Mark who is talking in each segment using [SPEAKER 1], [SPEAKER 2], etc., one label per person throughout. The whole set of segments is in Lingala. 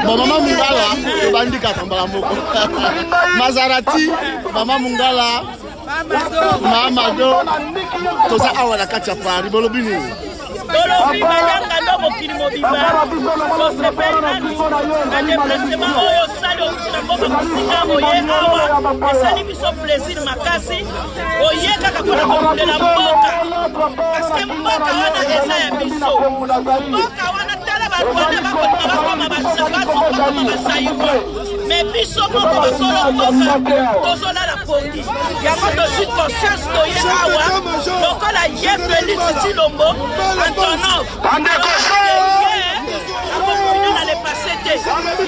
[SPEAKER 1] Maman Mungala, le bandit Katambamoko. Mazarati, Maman Mungala, Mamado, Tosa Awala Kachapari, Bolobini.
[SPEAKER 2] Bolobi Mayanga ndo mokili mobimba tosepelani na déplacement oyo osali outina ngomba kosika oye awa esali biso plaisir makasi oye kaka mpona kokundela mboka parceke mboka wana eza ya biso mboka wana tala bato wana bakoma bakoma basayirwa me biso moko bakolo mboka tozolala pongi yango tozwi conscience toye awa lokola ye Félix Tshilombo Antonov akokomina na lepase te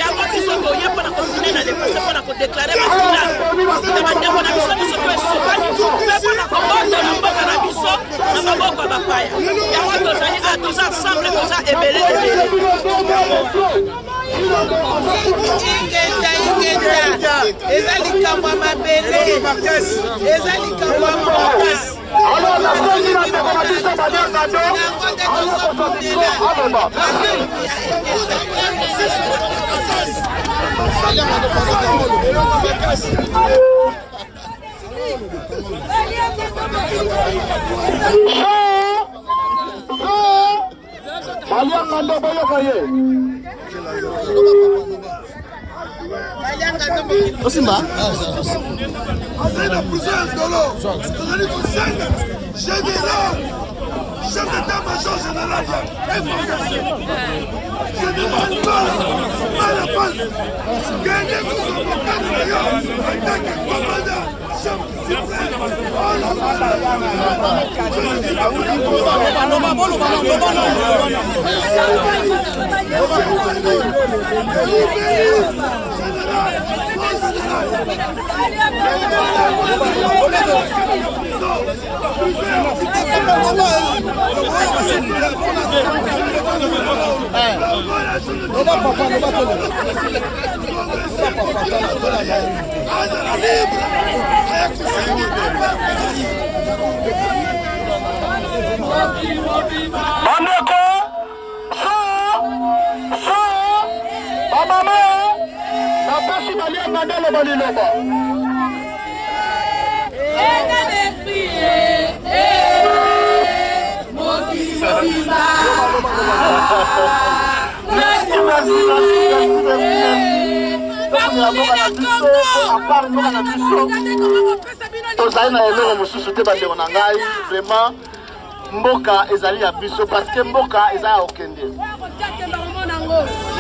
[SPEAKER 2] yango biso toye mpona kokomina na lepase mpona kodeklare basila na bandeko na biso biso to esopani mpe mpona kobotola mboka na biso na maboko ya bapaya yango tozali a toza ensemble toza ebele ingenda eza likambo ya mabele eza likambo ya makasi
[SPEAKER 1] Osimba
[SPEAKER 3] chef d'état-major général je demande pas la face gagnez vos avocats d'ailleurs en tant que commandant chef suprême
[SPEAKER 1] vraiment mboka ezali ya biso parce que mboka eza ya okende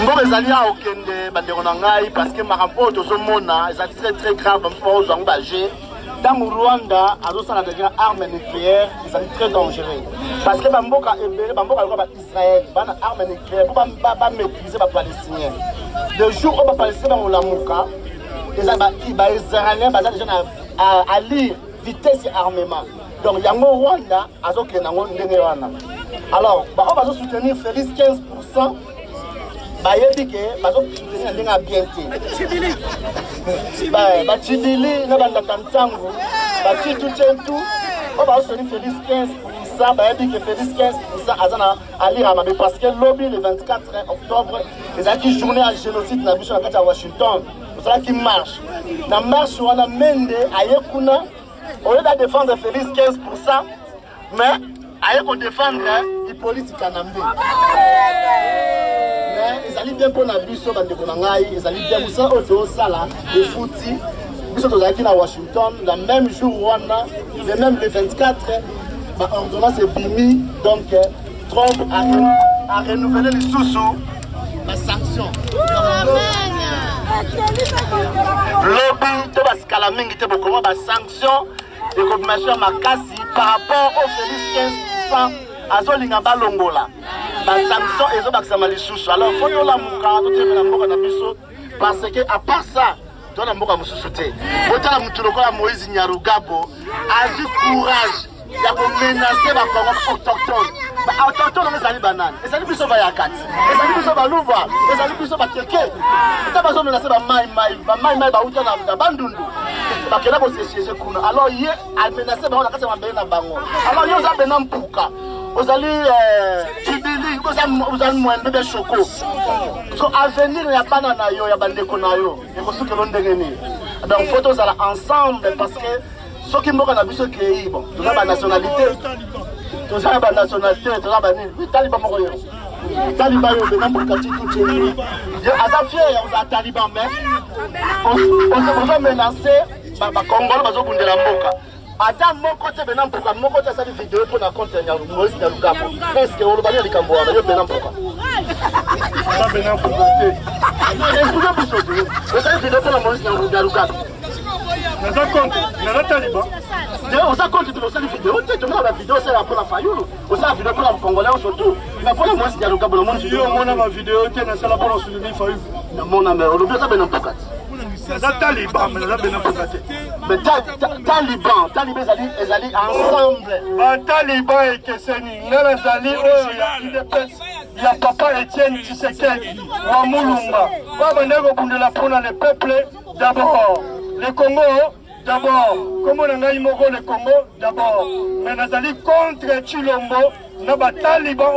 [SPEAKER 1] mboka ezali ya okende bandeko na ngai parce que makambo tozomona eza très grave mpo zango baje dans Rwanda azosala déjà arme nucléaire ezali très dangereux parce que bamboka ebele bamboka lokola ba Israël bana arme nucléaire po ba maîtriser ba palestiniens le jour où ba palestiniens bamolamuka eza ba israéliens baza déjà à lire vitesse et armement donc yango Rwanda azokenda ngo ndenge wana alors ba on va soutenir Félix 15% bayebi ke bazo soutenir ndenge bien te ba Tshibili na banda tantangu ba Tchitu Tchentu on va soutenir Félix 15% bayebi ke Félix 15% azana à lire mais parce que lobby le 24 octobre les acquis journée à génocide na biso na kati ya Washington ça qui marche na marche wana mende ayekuna au lieu de défendre Félix 15%, mais aille qu'on défendre Hippolyte Kanambe. Mais ils allaient bien pour la biso bande konangai, ils allaient bien pour ça au sala de footy. Biso tozaki na Washington, le même jour wana, le même le 24, ba ordonnance est bimi donc Trump a renouvelé les sous-sous la sanction. Lobby to baskala mingi te bokoma ba sanction de confirmation makasi par rapport au Félix 15% azolinga balongola ba sanction ezo bakisama lisusu alors faut yo la muka to temela mboka na biso parce que à part ça to na mboka mususu te botala mutu lokola Moïse Nyarugabo azu courage ya ko menacer ba Congo autochtone ba autochtone ezali banane ezali biso ba yakati ezali biso ba luva ezali biso ba keke ta bazo menacer ba mai ba uta na bandundu ba kela ko se kuna alors ye a menacer ba on akasa mabele na bango alors yo za bena mpuka ozali Tshibili ozali mwembe be choko so avenir ya bana na yo ya bandeko na yo ekosukelo ndenge nini. Donc faut tozala ensemble parce que soki mboka na biso kei bon toza ba nationalité toza ba nationalité toza ba nini taliban moko yo taliban yo bena mokati tout chez aza fier ya oza taliban mais on va menacer ba Congolais bazobundela mboka ata moko te bena mboka moko te sali vidéo pour na compte ya Moïse Kalukapo est-ce que on va aller likambo wana yo bena mboka ba bena mboka te est-ce que biso te sali vidéo pour na Moïse Kalukapo naza compte na taliban on s'est compte de la vidéo, tu as la vidéo, c'est pour la fayoulou. On s'est la vidéo pour la Congolais surtout. Mais pour le moins, il y a le cas pour le monde. Si on a ma vidéo, tu as la pour la soutenir fayoulou. Mon ami, on oublie ça, ben n'importe. C'est Taliban, mais là, ben n'importe. Mais Taliban, ils allaient ensemble. Taliban et Kesseni, ils allaient, il y a papa Etienne Tshisekedi, Wamulumba. Le peuple d'abord. Le Congo. D'abord, comme on a eu le Congo, d'abord, mais nous allons contre Chilombo, nous avons Taliban,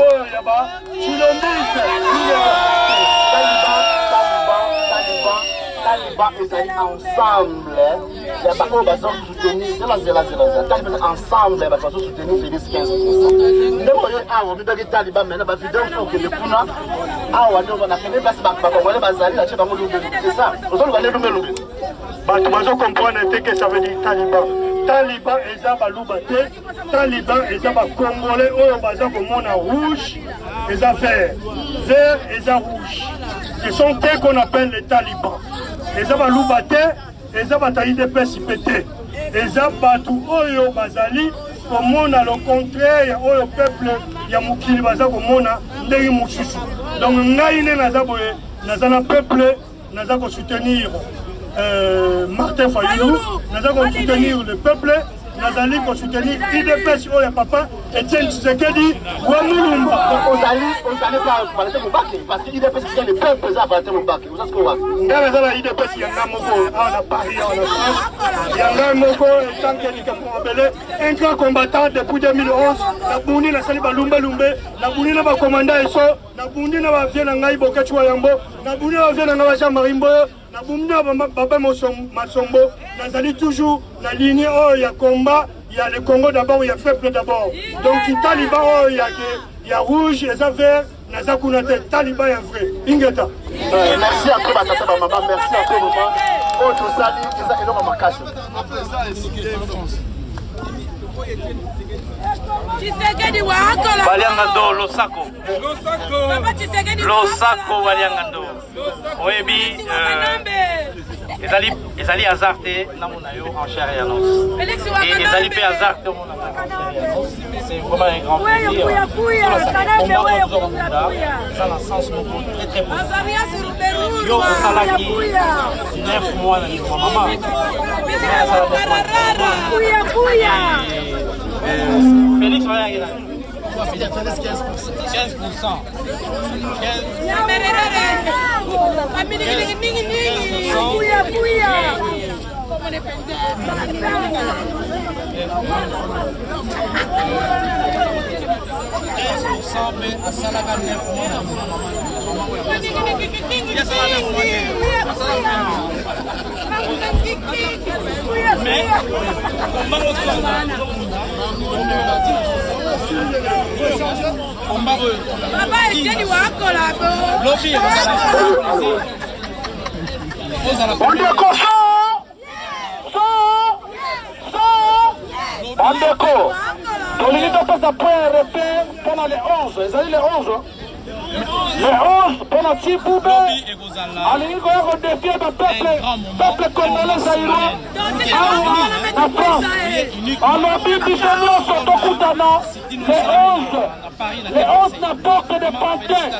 [SPEAKER 1] Taliban, ils allaient ensemble, il y a pas de besoin de soutenir, c'est ensemble, ils vont soutenir Félix 15%. Nous avons dit Taliban, mais nous avons vidéo que le Puna, on a fait des places, c'est ça, nous allons aller nous. Bato comprendre que ça veut dire Taliban. Taliban eza baluba te, Taliban eza ba Congolais oyo baza komona rouge, eza vert, vert eza rouge. Ce sont eux qu'on appelle les talibans. Eza baluba te, eza bataille de PSPT. Eza bato oyo bazali komona le contraire oyo peuple ya mukili baza komona ndenge mususu. Donc ngai ne naza boye, naza na peuple naza ko soutenir Martin Fayoulou, nous allons soutenir le peuple, nous allons soutenir IDPS ou le papa, Etienne Tshisekedi, Wamulumba. On allait pas parler de Moubaki, parce que IDPS c'est le peuple à parler de Moubaki. Vous savez ce qu'on va. Dans la IDPS, il y a un moko, on a Paris, on a France, il y a un moko, tant que un grand combattant depuis 2011, la Bouni, la Saliba Lumbe Lumbe, la Bouni, la commandant Eso, la Bouni, la Vienne, la Ngaïbo Kachouayambo, la Bouni, la Vienne, la Jean Marimbo. Na bumna baba Masombo, nazali toujours la lignée où il y a combat, il y a le Congo d'abord, il y a le peuple d'abord. Donc il Taliban il y a rouge, il y a vert, naza kunate Taliban est vrai. Ingeta. Merci à toi batata maman, merci à toi maman. Oh tout ça ils ont ma cache.
[SPEAKER 4] Waliangando Losako. Losako Waliangando. Oebi ezali azarte na monayo en chair et en os. Et ezali pe azarte mon en c'est vraiment un grand plaisir. Ça dans sens très très positif. Yo salaki 9 mois na kwa mama. Félix va y aller. Félix 15%. Mais à Salaga 9 mais
[SPEAKER 1] pendant les 11, les années les 11. Les 11 pendant Tiboubé, allez on défie le peuple congolais zaïrois, la France. Alors Bibichano sont au Koutana, les 11 n'apportent que des panthères.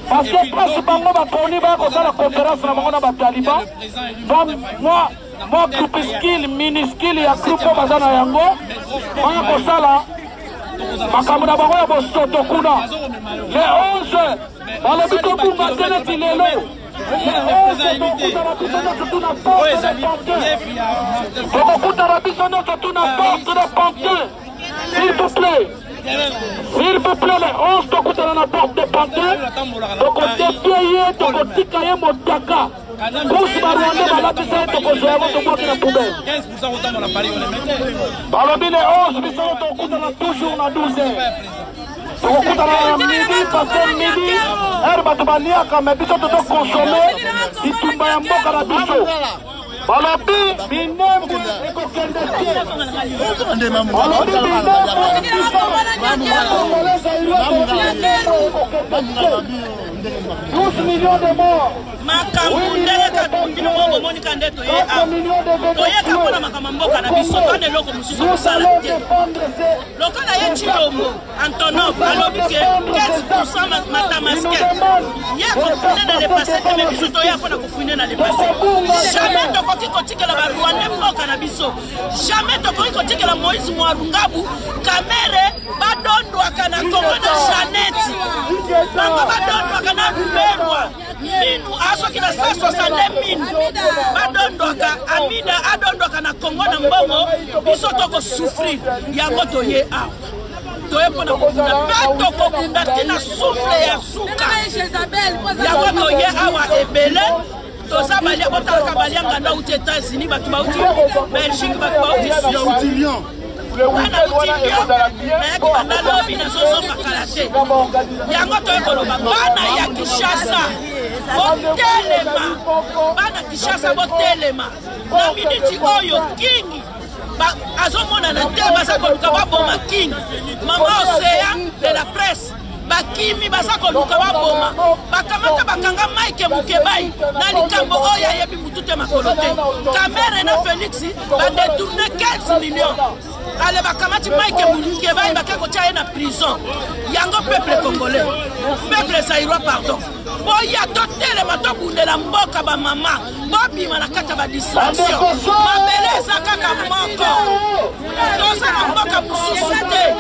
[SPEAKER 1] Parce que principalement, on va faire la conférence dans la Taliban. Donc moi, groupuscule, minuscule, il y a groupe Bazana Yango, moi, pour ça là. Makamuna bango bosoto kuna le 11 ala bitoku matele tilelo le 11 tokutana biso na porte de panthère s'il vous plaît
[SPEAKER 5] S'il vous plaît, les 11 tokuta na porte de pantin. Tokotekiye, tokotika motaka. Pousse Barwanda balabisa tokozoya tokoki na poubelle.
[SPEAKER 4] 15% autant dans la Paris, on les mettait.
[SPEAKER 5] Balobi les 11 biso tokuta na toujours na 12 heures. Tokuta na midi, passé midi. Bato baliaka mais biso toto consommer bitumba ya mboka na biso. Balobi binembu ekokende te. Balobi binembu 12 millions de morts.
[SPEAKER 2] Makambo ndenge bino moko monika nde toyeka mpona makambo mboka na biso twana eloko mosusu kosala te lokola ye Chilombo Antonov alobi ke 15% matamaske ya kofune na lepase te me biso toya mpona kofune na lepase jamais tokoki kotikela barwande mboka na biso jamais tokoki kotikela Moïse Mwarungabu kamere badondwaka na Kongo na Janeti bango badondwaka na Ruberwa minu asoki na 160,000 badondwaka Amida adondwaka na Kongo na mbongo biso toko souffrir yango toye awa toye mpona kokunda mpe tokokunda te na souffle ya suka yango toye awa ebele toza balia botalaka balianga na uti États-Unis bato bauti Belgique bato bauti Suisse wana nayaki bandalobi nazozongakala te yango toye koloba bana ya Kinshasa botelema bana Kinshasa botelema na miniti oyo kingi azomonana te baza koluka baboma kingi mama Océan de la presse bakimi baza koluka baboma bakamata bakanga Mike Mukebai na likambo oyo ayebi mutu te makolo te Kamere na Félix badetourne 15 millions ale bakamati Mike Mukebai bakekotia ye na prison yango peuple congolais peuple zaïrois pardon boya totelema tobundela mboka bamama bobima na kati ya badistraction mabele eza kaka moko toza na mboka mosusu te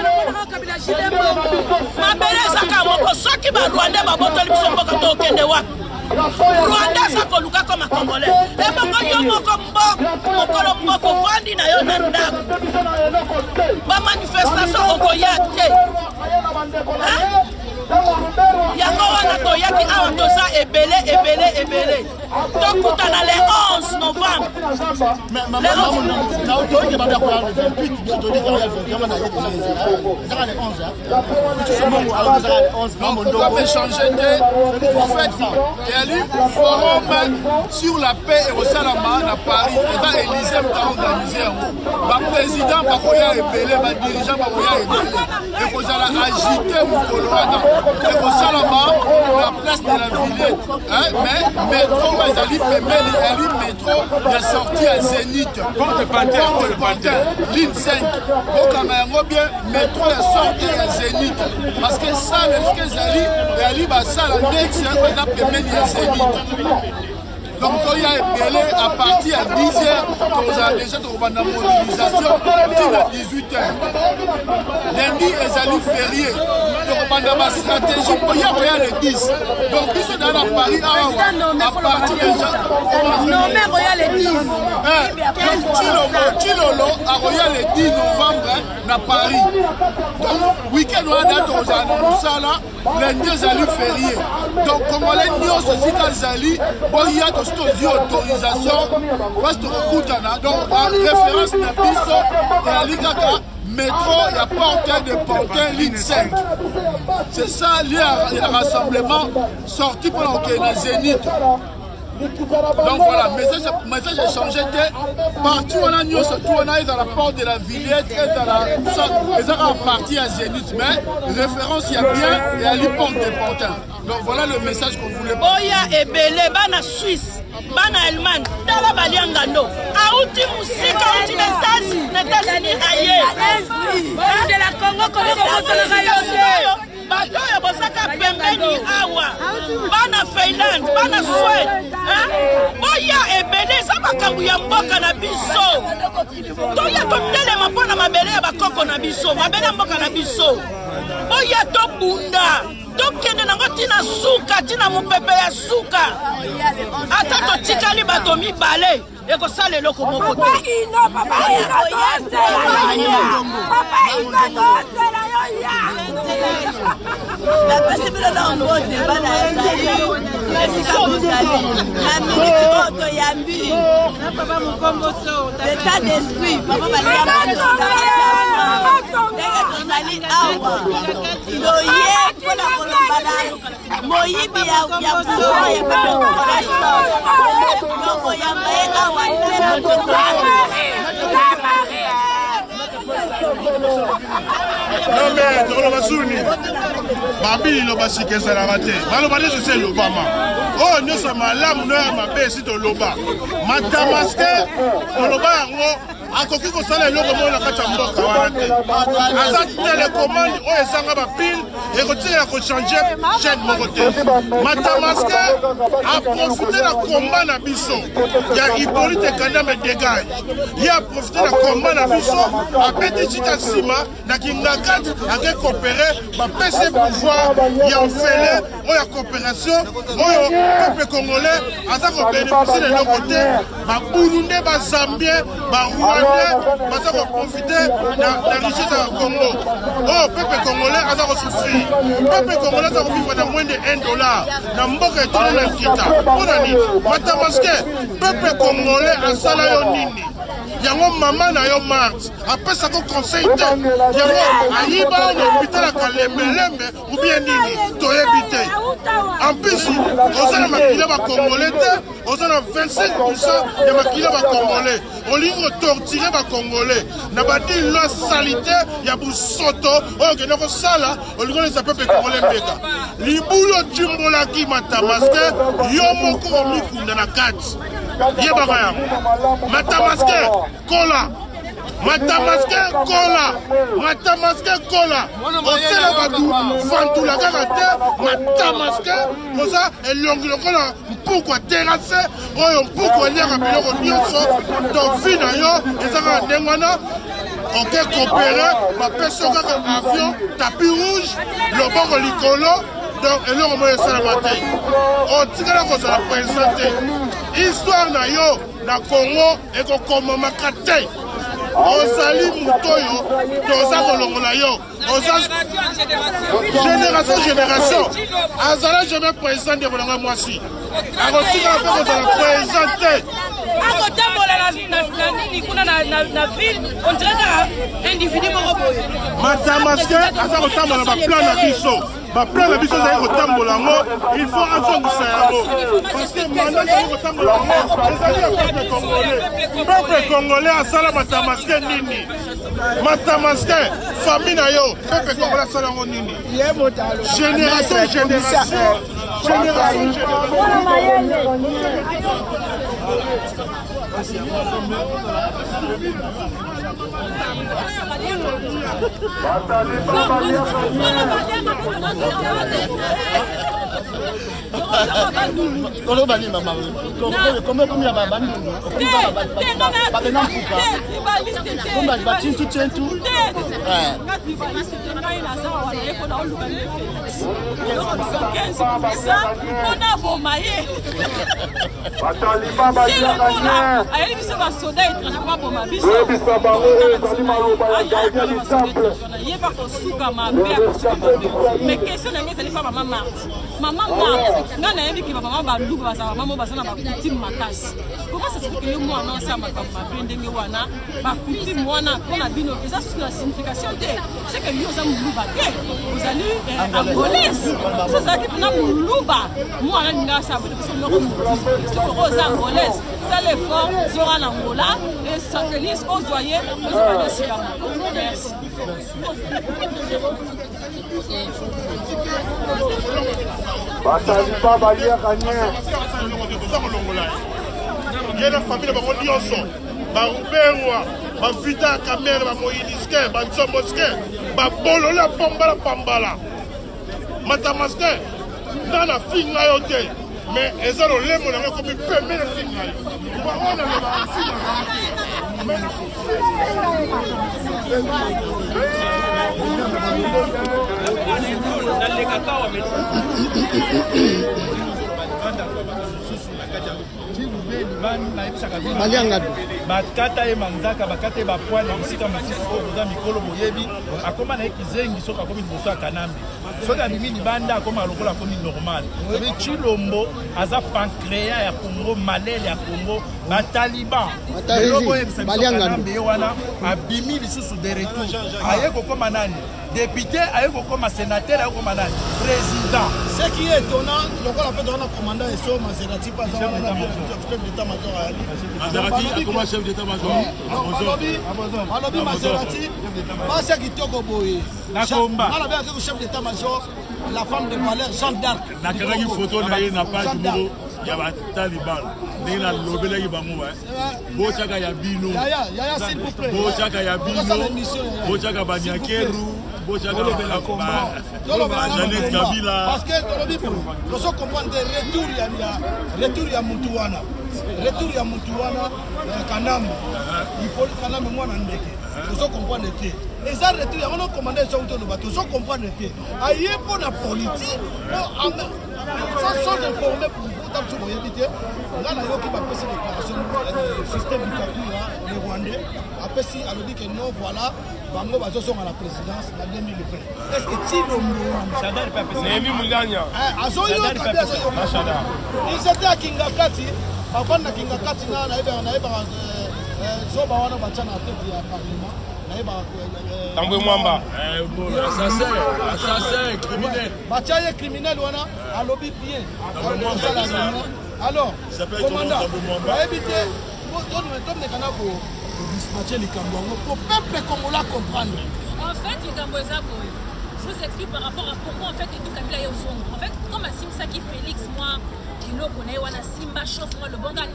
[SPEAKER 2] mabele eza kaka moko soki barwande babotoli biso mboka tokende wapi Rwanda eza koluka koma congolais ebongo yo moko mokolo moko vandi na yo na ndako bamanifestation okoya te yango wana toyaki awa toza ebele tokutana le 11 novembre
[SPEAKER 3] sur la paix et au Salama à Paris et dans Élysée organisé un président bakoya ebele ba dirigeant bakoya ebele et kozala agiter mukolo wana et au Salama la place de la Villette mais métro bazali pembeni eli métro ya sorti à Zénith porte Pantin ligne 5 okama yango bien métro ya sorti à Zénith parce que ça le ezali eli basala ndexi eza pembeni ya Zénith. Donc, il y a épelé à partir à 10h, on a déjà une mobilisation à 18h. Lundi, les alliés fériés. Donc, on a une stratégie pour y avoir le 10. Donc, ils sont dans la Paris à partir de
[SPEAKER 6] non, mais Royal le 10.
[SPEAKER 3] Chilolo à Royal le 10 novembre à Paris. Donc, week-end, on a annoncé là, lundi, les alliés fériés. Donc, comme on l'a dit, aussi dans les alliés, il y a autorisation reste au donc en référence de biso et à l'Igaka métro il y a porte de Pantin ligne 5 c'est ça lié à rassemblement sorti pour la Zénith. Donc voilà, message échangé partout on a nous surtout on a dans la porte de la Villette et dans la partie à Zénith mais référence il y a bien et à l'hyporte de Pantin. Donc voilà le message qu'on voulait
[SPEAKER 2] boya ebele bana Suisse bana Allemagne tala baliangando auti musika auti na États-Unis aye
[SPEAKER 6] de la Congo Congo
[SPEAKER 2] bato oyo bosaka pembeni awa bana Finlande bana Suède boya ebele eza makambo ya mboka na biso. Toya totelema mpona mabele ya bakoko na biso, mabele ya mboka na biso. Oya tobunda, tokende nango tina suka, tina mopepe ya suka. Ata totikali bato mibale, ekosala eloko moko te.
[SPEAKER 6] La possibilité d'un mot de débat l'état d'esprit,
[SPEAKER 3] non mais toloba suni babili loba sikeza na rate baloba ne c'est l'Obama oh nyosa malamu no ya mabe si toloba matamaske toloba yango akoki kosala eloko moko na kati ya mboka wana te aza telecommande oyo ezanga bapile ekotikela kochange chaine moko te matamaske aprofite na komba na biso ya Hippolyte Kandame dégage ye aprofite na komba na biso apeti tika nsima na kingakati ake coopere bapesi pouvoir ya ofele oyo ya coopération oyo peuple congolais aza kobénéficie leloko te babulu nde bazambien barwandais baza koprofite na richesse ya Congo oyo peuple congolais aza kosouffrir peuple congolais aza kovivre na moins de $1 na mboka etole na nkita mpona nini matamaske peuple congolais asala yo nini yango mama na yo Marthe apesa ko conseil te yango ayiba na hôpital ya Kalembe ou bien nini toyebi te en plus ozana makila ba congolais te ozana 25% ya makila ba congolais olingi torturer ba congolais na badi lo salité ya busoto oyo kende kosala olingi les peuple congolais mbeka libulo timbolaki matamaske yo moko omikunda na kati yebaka yango matamaske kola matamaske kola matamaske kola osala batu fantula kaka te matamaske oza elongi lokola mpuku aterase oyo mpuku eliaka biloko nyonso to vi na yo ezaka ndenge wana oke kopere bapesi yo kaka avion tapis rouge loboko likolo donc eloko moyo esalama te otikala kozala président te histoire na yo na Congo ekokomamaka te ozali moto oyo toza kolongola yo génération azala jamais président de bolanga mwasi akotikala mpe kozala président te
[SPEAKER 2] akotambola na nini kuna na ville on dirait kaka individu moko boye
[SPEAKER 3] matamaske aza kotambola baplan na biso baplan na biso ezali kotambola yango il faut azongisa yango parce que manda ezali kotambola yango ezali ya peuple congolais asala matamaske nini matamaske famille na yo peuple congolais asala yango nini génération
[SPEAKER 2] mais question na ngezi pas maman Marthe nga na yebi ki maman ba luba ba maman ba sana ba coutume makasi comment ça se fait que yo moi non ça ma comme ma ndenge wana ba coutume wana pona bino ça c'est la signification de c'est que yo ça luba ke vous allez angolaise ça ça qui na luba moi na nga ça parce que no c'est pour angolaise ça les forts sur en Angola et satellites aux doyers aux merci.
[SPEAKER 3] Il y a famille bango nyonso baruberwa bavita kamere bamoyiliske bansomoske babolola pambala matamaske nga na finga yo te Mais ils ont le monde avec comme peu mais le film. On a le
[SPEAKER 7] bakata ye manzaka bakata ba poil bisika masisi ko za mikolo boyebi akoma na ekizengi soka komi liboso akanambe soka bimi libanda akoma lokola komi normal ebe Chilombo aza pancréas ya Congo malele ya Congo ba taliban lobo ye wana abimi lisusu de retour aye kokoma nani député aye kokoma sénateur aye kokoma nani président.
[SPEAKER 3] Ce qui est étonnant, le fait qu'on a commandé et so Maserati pas chef d'état-major à Ali. Maserati comment chef d'état-major? Alobi Maserati pas ce qui toko boye. Na combat. On a bien que chef d'état-major la femme de valeur Jeanne d'Arc. Na kéraki photo na ye na page numéro ya ba Taliban. Nina lobela ki bango wa. Bo chaka ya bino. Ya s'il vous plaît. Bo chaka ya bino. Bo chaka banyakeru. Parce que nous comprenons retour à Mutuana. Retour à Mutuana, Kanam. Il faut le Kanam et moi, nous comprenons que. Et ça, retour, on a commandé ça autour de bateau. Nous comprenons que. Aïe, pour la politique, sans informer pour vous, dans ce moyen d'éviter, là, il y a qui va passer le système du les Rwandais. Après, si elle dit que non, voilà. Bango bazoso à la présidence en 2020. Est-ce que Chilombo Chadar pas passé Némi Mulanya azoyo kabisa Chadar ils étaient à Kingakati avant na Kingakati na eba zoba wana bachana tete ya parlement na eba Tambwe Mwamba assassin criminel bachaye criminel wana alobi bien alors commandant va éviter donne les canaux dispatcher les Cambouans pour le peuple congolais comprendre.
[SPEAKER 8] En fait, les Cambouans, je vous explique par rapport à pourquoi en fait tout Kabila est au son. En fait, comme à Simsa qui Félix, moi, qui nous connaît, on a Simba chauffe, moi, le bon gars,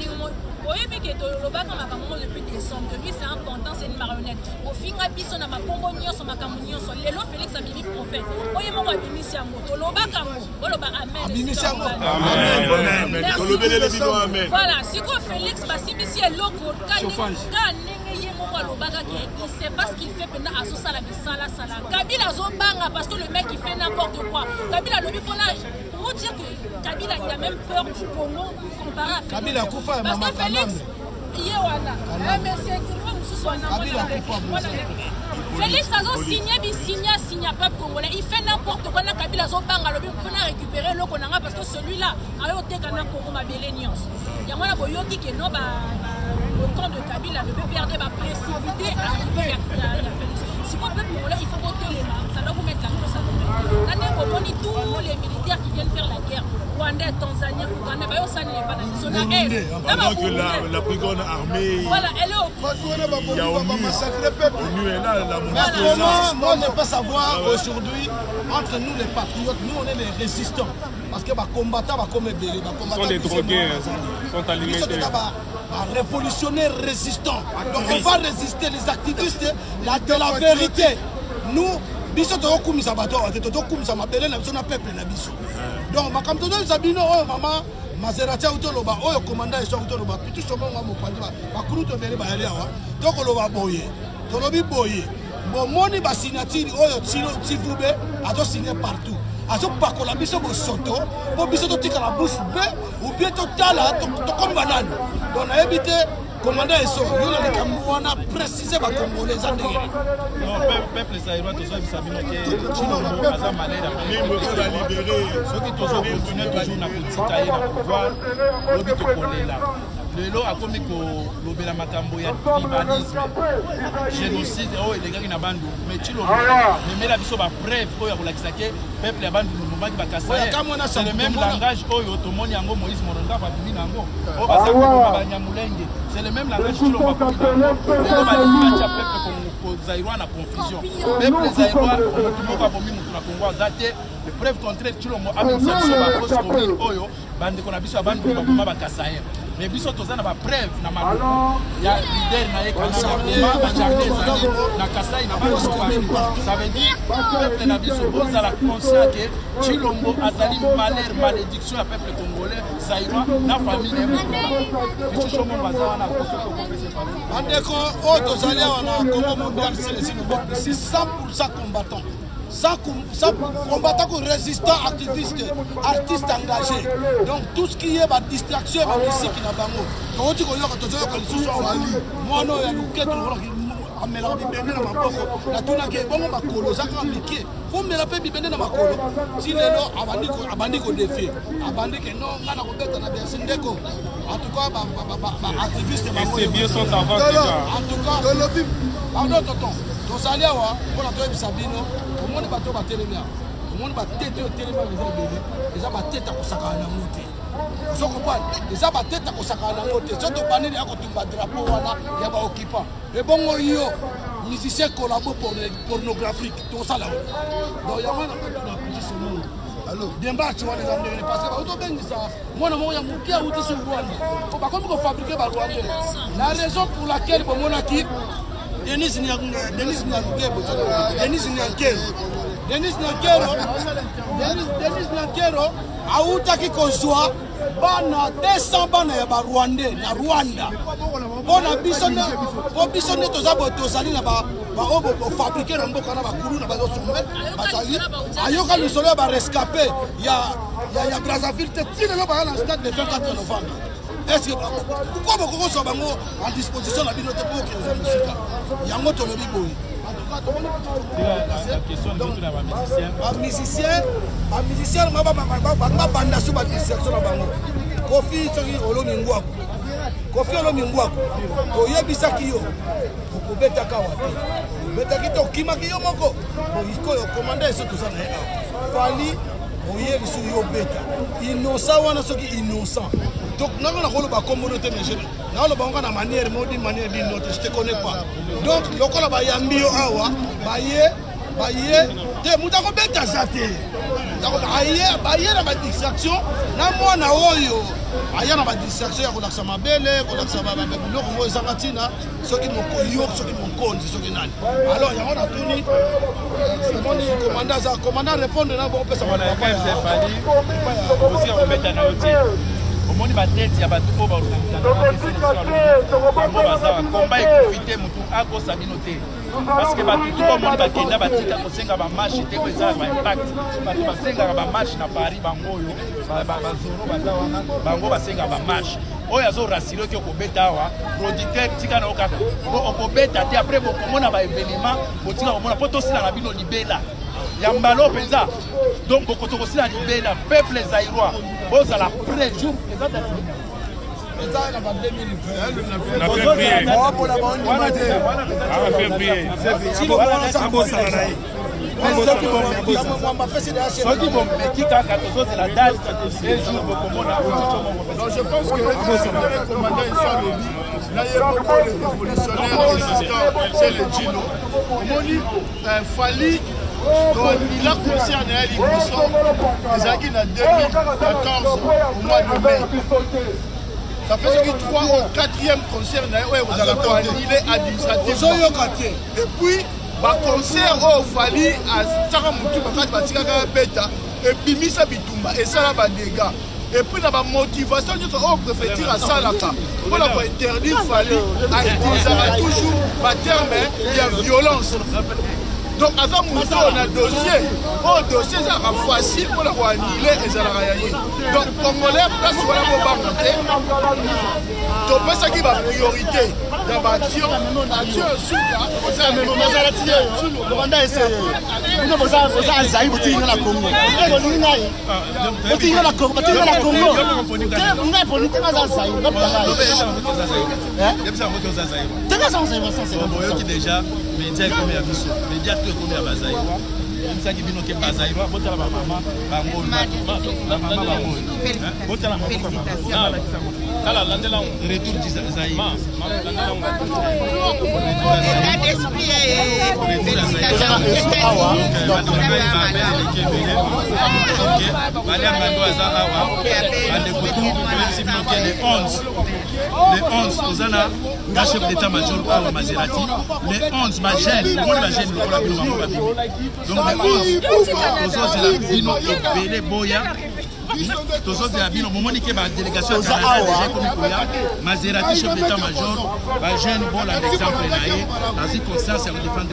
[SPEAKER 8] oui, mais qui est au Loba comme à Cameroun depuis décembre. Lui, c'est un content, c'est une marionnette. Au final, on a ma Congonion, sur ma Camerounion, sur l'élo, Félix a mis prophète. Oui, moi, on a mis ici à moto. Loba Cameroun, Loba Amen. Amen. Voilà, si quoi Félix, si ici est loco, il ne sait pas ce qu'il fait pendant à ce sala. Kabila Zobanga parce que le mec il fait n'importe quoi. Kabila le bifolage. Pour vous dire que Kabila il a même peur du Congo comparé à Félix. Kabila Koufa parce que Félix il est voilà. Mais c'est Félix a signé peuple congolais. Il fait n'importe quoi. Kabila Zobanga le bifolage pour récupérer le Konanga parce que celui-là a ôté Kana Congo ma Bélénios. Il y a moi la boyoki qui non le camp de Kabila ne peut perdre ma précipité à arriver à Félix. Si vous peuple congolais, il faut voter les mains. Ça doit vous mettre la cause à vous. L'année où on dit tous les militaires qui viennent faire la guerre, Rwandais, Tanzaniens, Ougandais, ça n'est pas la
[SPEAKER 3] pendant que la brigade armée.
[SPEAKER 8] Voilà, elle est au
[SPEAKER 3] il y a au massacre peuple.
[SPEAKER 5] Moi, on ne peut pas savoir aujourd'hui, entre nous les patriotes, nous on est les résistants. Parce que les combattants,
[SPEAKER 9] sont des drogués, sont alimentés.
[SPEAKER 5] Révolutionnaires résistants. Donc on va résister les activistes de la vérité. Nous, biso to kumisa bato to kumisa mabele na biso na peuple na biso. Donc makamto do sabino o mama Maserati utoloba oyo commandant eso utoloba pitu somo ngamo pandima bakuru to bele ba yali awa to koloba boye to lobi boye bon moni ba signature oyo tilo tivube ato signer partout. Azo pakola biso bo soto bo biso to tika la bouche be ou bien to tala to comme banane. Donc on a évité commandant eso yo na kamwana préciser ba congolais andé.
[SPEAKER 7] Non peuple zaïrois to so sabino ke Chilombo aza malade
[SPEAKER 3] la libérer
[SPEAKER 7] ceux qui to so continuer toujours na politique et na pouvoir lobi to kolela. Lelo akomi ko lobela makambo ya tribalisme génocide oh les gars qui na bandu mais Chilombo mais la biso ba preuve ko ya kolakisa ke peuple ya bandu lomaki bakasa c'est le même langage oyo tomoni yango Moïse Moronga ba bimi nango o ba ko ba nyamulenge c'est le même langage Chilombo ko ba limacha peuple ko zaïrois na confusion peuple zaïrois ko ba bomi mutu na Congo azate le preuve contraire Chilombo a mis sur ba cause oyo bande ko na biso bandu ba bakasa mais biso toza na ba preuve na mabuku ya leader na ekana ba jardin ezali na Kasai na bando ça veut dire peuple na biso bozala conscient que Chilombo azali malheur malédiction ya peuple congolais Zaïrois na famille biso mo bazala na
[SPEAKER 5] andeko o tozali wana Congo mondial c'est 100% combattant. Ça combattant résistant, activiste, artiste engagé. Donc tout ce qui est la distraction est ici qui n'a pas mot. Quand tu connais que tu as les sous moi non, il y a le quai de mélanger bibende na maboko na tuna ke bongo makolo za ka mike fo mela pe bibende na makolo si lelo abandi ko défier abandi ke non ngana ko beta na bien sindeko en tout cas ba activiste ba
[SPEAKER 9] c'est bien son avant déjà
[SPEAKER 5] en tout cas de lobby pardon tonton tozali awa pour la toyebi sabino omoni bato batelemia omoni batete otelema eza ebele eza batete akosakana na mote ozo comprendre eza batete akosakana na mote so tobaneli akotumba drapeau wana ya baoccupant ebongo yo musicien collabo pornographique tosala donc yango na position mono alors dembachi wana eza ndenge parce que otobengisa mwana moko ya moke awuti sur Rwanda bakomi kofabrike barwandais la raison pour laquelle bomonaki Denis Nyankero autaki kozwa bana 200 bana ya Rwanda na Rwanda bona biso ne tozabo tozali na ba obo fabriquer na mboka na bakulu na bazo sommet bazali ayoka lisolo ya ba rescapé ya Brazzaville tine lo ba na stade de 24 novembre. Est-ce que pourquoi beaucoup sont en disposition de notre époque il y a un autre niveau.
[SPEAKER 7] La question de
[SPEAKER 5] musicien ma banda sous ma dissertation na bango Kofi soki olomingwa Kofi olomingwa to yebisaki yo okobeta kawa beta kito kimaki yo moko iko yo commander so to sana fali oye bisu yo beta innocent wana soki innocent. Donc, nous avons la communauté, nous avons la manière, je te connais pas. Donc, le col a yambi awa, baye, te mutako beta zate. Baye na ba distraction, na moi na oyo. Aya na ba distraction ya kolaksa mabele, kolaksa ba biloko ngo ezangatina, soki moko yo, soki mokonzi, soki nani. Alors, yango na tuni, commandant répondre na bon pesa
[SPEAKER 7] na kwa fali, aussi on met na hôtel. Au monde batete ya bato po ba organiser combat ekufite mutu ako sabinote parce que bato tout monde bakenda batika kosenga ba match te ko eza ba impact bato basenga ba match na Paris bangoyo ba zoro bazawana bango basenga ba match oyo azo rasilo ki okobeta wa producteur tika na okaka okobeta te après bokomona ba événement botika komona poto sila na bino libela Yambalo peza donc beaucoup aussi la libéla peuple zaïrois aux à la près jour
[SPEAKER 3] je pense que le commandant là, il y a beaucoup de révolutionnaires, c'est le Gino. Fali, il a concerné à l'émission, les Aguis en 2014, au mois de mai. Ça fait ce qui 3 ou 4e concert, vous allez il est administratif. Et puis, le concert au Fali, à Taramutu, et puis Misa Bitumba, et ça là, des dégâts. Et puis la motivation de notre préfecture à Salaka pour la interdire Fali à utiliser toujours ma terme il y a violence. Donc avant on a dossier, au dossier ça sera facile pour la annuler et ça la donc Congolais place voilà pour pas monter. Donc ça qui va priorité dans l'action, action sur là, ça même on va la essayer. Nous vous avez Zaï bouti na Congo. Bouti na Congo, bouti na Congo. On a pour nous dans Zaï.
[SPEAKER 7] Qui déjà média comme ya biso média tout comme ya bazaïwa ça qui bino ke bazaïwa botala ba mama bango na mama bango botala mama kala landela retour d'Isaïe c'est bien que les 11 Ozana, la chef d'état-major à Maserati, les 11 ma gêne, donc les 11 c'est la Bino et Bélé Boya. Tous autres au moment où la délégation Maserati chef d'état-major, la jeune bon l'exemple dans une conscience à défendre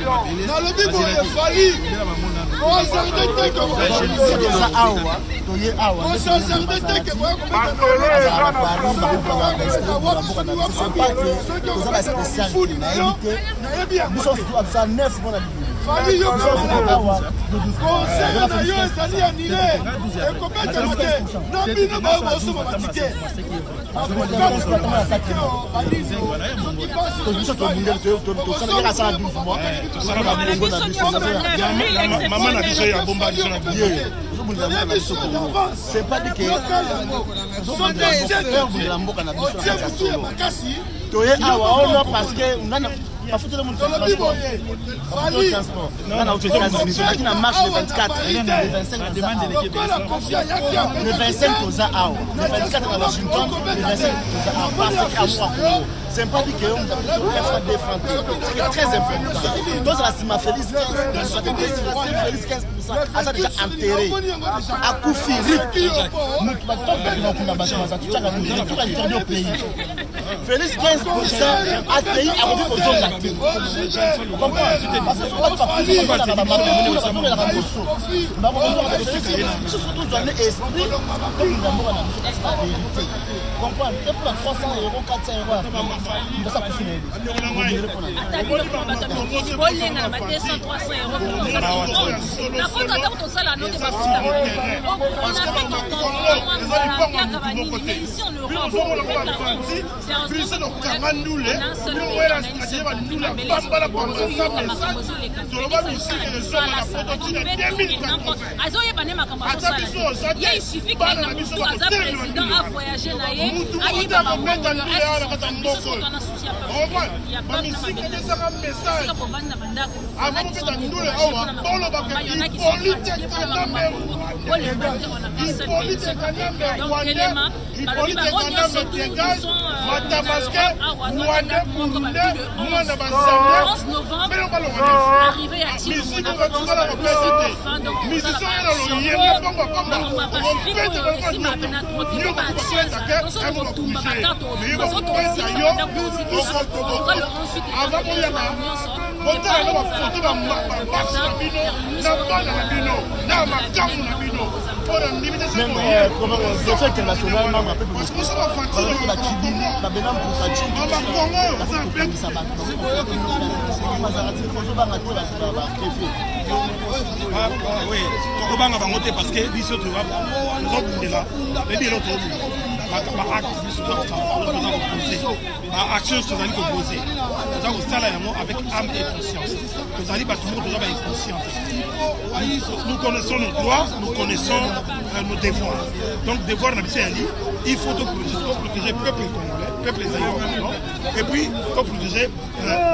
[SPEAKER 7] c'est pas dit que parce que la photo de mon transport. On a marche le 24, le 25 le 25 le 24 à Washington, le 25 c'est pas dit que on a défendre. C'est très important. Donc la Sima Félix, Félix 15%, ça déjà enterré. À coup physique, Félix 15% accueilli à revue aux zones d'actifs.
[SPEAKER 8] il suffit que président a voyagé
[SPEAKER 5] parce que biso tu vas action avec âme et conscience. Nous connaissons nos droits, nous connaissons nos devoirs. Donc devoir il faut protéger le peuple congolais, le peuple zaïrois, et puis protéger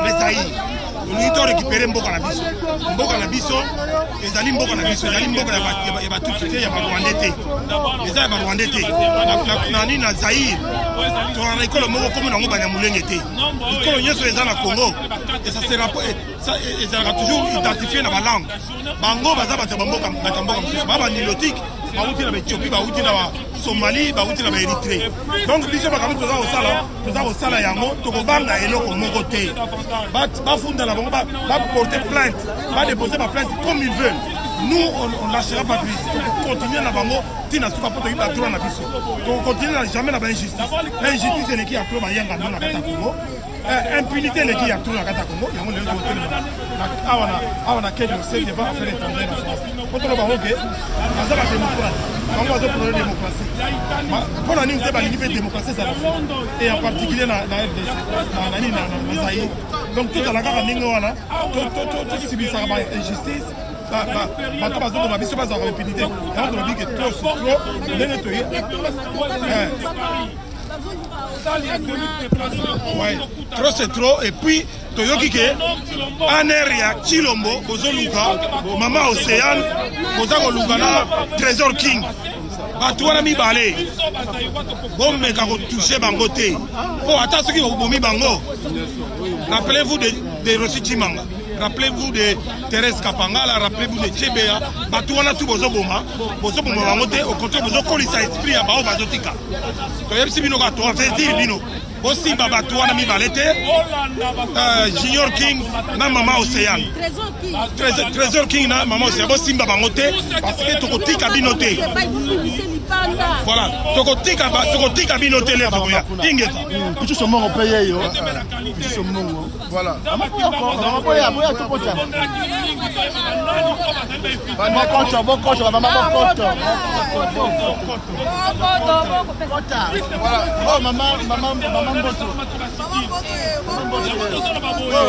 [SPEAKER 5] les Zaïres. Nous devons récupérer Mboka na biso, ezali Mboka na biso, ezali Mboka ya ba tout cité ya ba Rwandais. Ezali ba Rwandais. Nani na Zaïre. Tu as école moko comme na ngobanya mulenge té. École nyeso ezali na Congo. Et ça sera toujours identifié dans la langue. Bango baza ba Mboka ba ba nilotique, ba uti na Éthiopie, ba uti na Somalie, ba uti na Érythrée. Donc biso ba kamu toza au sala yango, to ko banga eloko moko té. Ba funda la bango ba porter plainte, ba déposer ma plainte comme ils veulent. Nous on lâchera pas prise. Continuer la bango, tina suka poto iba droit na biso. On continue jamais la injustice. L'injustice est qui a trop ba yanga na kata Congo. Impunité est qui a trop na kata Congo. Yango le côté awana kedi c'est débat affaire étrangère na France. Poto ba OK. Azaba démocratie. On va pour la démocratie. Pour la nini ba nini démocratie ça. Et en particulier la RDC. Na Zaïre. Donc tout à la kaka ningo wana. Tout qui bisa ba injustice. Trop c'est trop et puis Toyoki ke Aneria Chilombo Kozoluka Mama Océane Kozako Lugana Trésor King bato wana mibale bomeka kotouche bango te po ata soki bobomi bango. Rappelez-vous de Rossi Chimanga, rappelez-vous de Thérèse Kapangala, rappelez-vous de Tchébéa. Bato wana tout bozoboma bango te, au contraire bozokolisa esprit ya bao bazotika. Toyebisi bino ka toavertir bino bosimba bato wana mibale te. Junior King na Mama Océane, Trésor King na Mama Océane bosimba bango te parce que tokotika bino te. Voilà, tokotika bino te le boya ingeta kuchu somongo paye yo kuchu somongo. Voilà, boya tokocha bana kocha bokocha mama bokocha. Voilà, oh mama mboto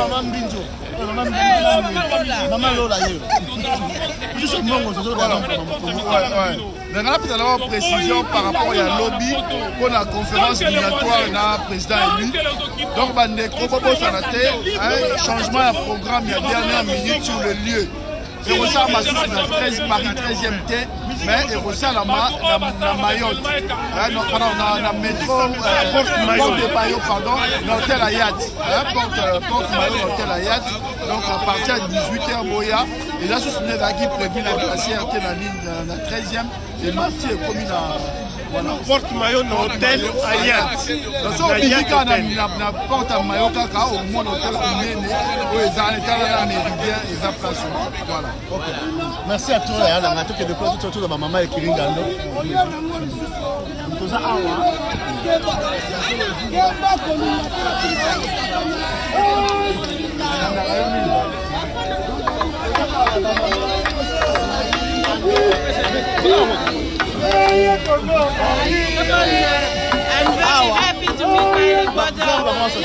[SPEAKER 5] mama mbinjo mama lola yo kuchu somongo voilà. Maintenant, on a une précision par rapport à la lobby pour la conférence obligatoire na président élu. Donc, on a un changement de programme il y a dernière minute sur le lieu. Et on a Paris 13e T, mais on a la Mayotte. On a métro, porte de Mayotte, pardon, l'hôtel Ayat. Porte Mayotte, l'hôtel Ayat. Donc, à partir de 18h, Boya. Et là, ce sont des acquis prévus la classe dans la ligne, la 13e. Et Marty est commis dans Porte Maillot dans l'hôtel Ayat. Donc, on dit qu'on a porte à Maillot, au moins l'hôtel Oumene, où ils ont été là, méridien, ils ont placé. Voilà. Merci à toi, on a tout de quoi tout autour de ma maman et Kiringando. Tout ça,
[SPEAKER 6] I'm very happy to meet my brother. I'm so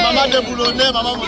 [SPEAKER 1] Maman de Boulonnais, maman de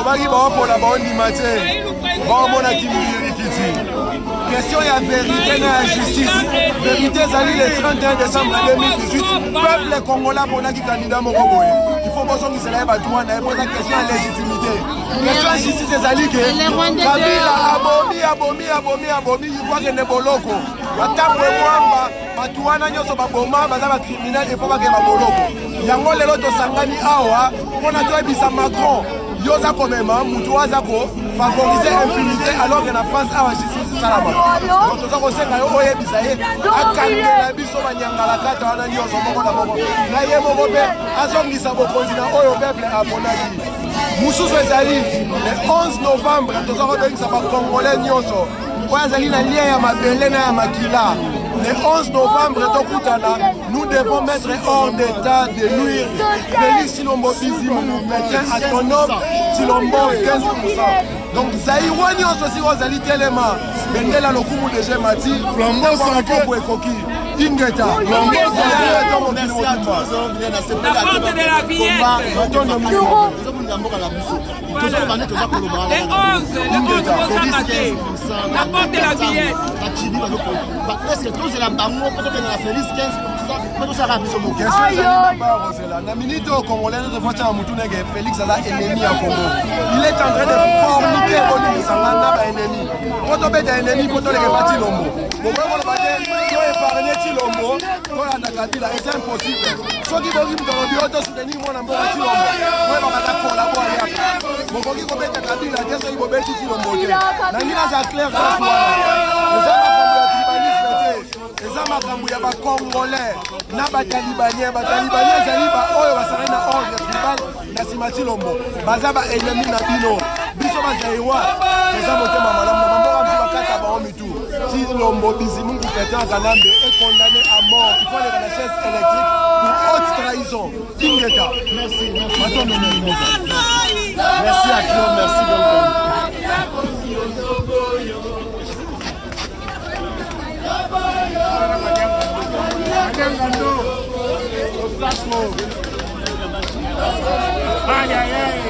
[SPEAKER 10] balobaki baopola baondima te baomona kimilirikiti question ya vérité na ya justice vérité ezali le 31 décembre 2018 peuple congolais aponaki candidat moko boye il faut bozongisela ye bato wana epoza question ya légitimité question ya justice ezali ke kabila abomi ivoakende boloko batambo emwamba bato wana nyonso baboma baza bacriminel efo bakeba boloko yango lelo tosangani awa mpona toyebisa Macron yo oza komema mutu aza kofavorize impunité alors que na France awa justice esalama donc toza kosenga yo oyebisa ye akangela biso banyangala kata wana nyonso moko na moko na ye moko mpe azongisa bokonzi na oyo peuple aponaki mosusu ezali le 11 novembre toza kobengisa bakongolais nyonso oyo azali na lien ya mabele na ya makila. Le 11 novembre, nous devons mettre hors d'état de nuire Félix Tshilombo Bizimungu, médecin autonome, Tshilombo 15%. Donc Zaïwani aussi Rosali Telema, Bendela Lokumu de Gemati, Flambeau Sanko Ekoki, Ingeta, Flambeau Sanko, merci à tous.
[SPEAKER 6] La porte de la Villette. Les 11 Bozamate. La porte de la Villette.
[SPEAKER 10] La minute au Congolais, Félix a ennemi à Congo. Il est en train de forniquer un ennemi. Quand on est un ennemi, quand on est parti Lombo. C'est impossible. Ceux qui veulent me soutenir, moi, je vais eza makambo ya bakongolais na batalibanien ezali baoyo basali na ordre tribal na nsima Tshilombo baza baennemi na bino biso bazaiwa eza motema malamu na bamboka mpe bakata bango mitu Tshilombo Bizimungu Pétain Kanambe est condamné à mort. Il faut aller dans la chaise électrique pour haute trahison. Tingeta. Merci. Merci à Claude, merci
[SPEAKER 5] Aïe, aïe, aïe.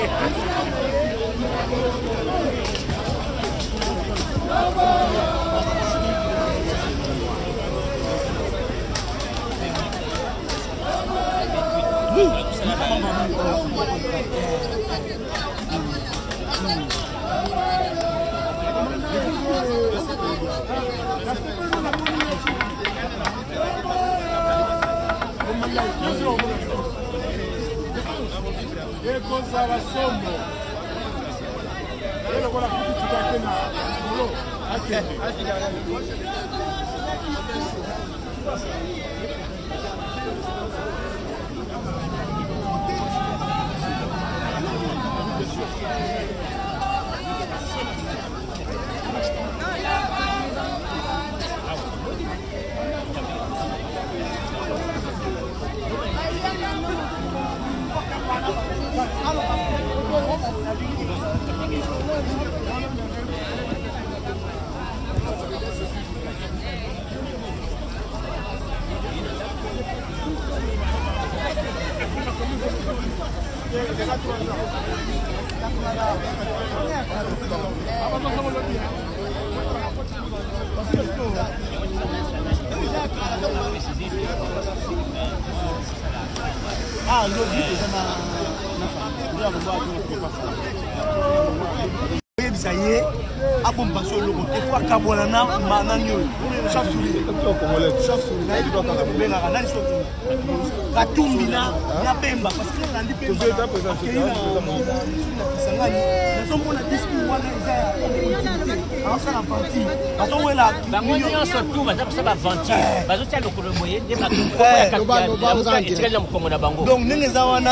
[SPEAKER 10] donc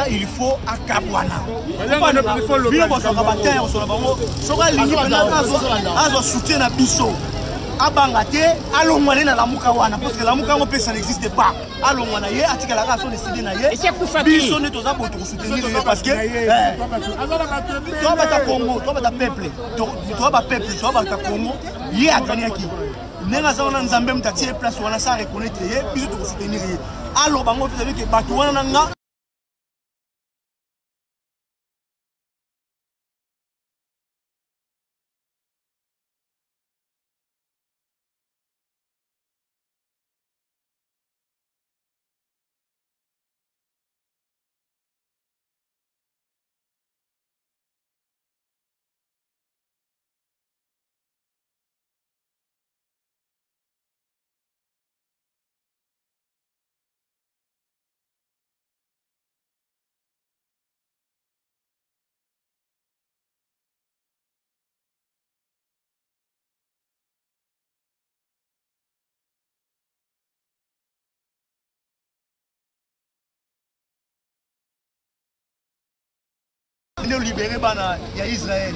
[SPEAKER 10] il faut akabwana abangate alongwane na lamuka wana parce que lamuka ngo pesa n'existe pas alongwana ye atikala ka so décider na ye biso ne toza boto soutenir parce que toi bata Congo toi bata peuple toi ba peuple toi bata Congo ye akaniaki nenga za wana nzambe mtatie place wana sa reconnaître ye biso to soutenir ye alo bango vous savez que bato wana nga ne libérer bana ya Israël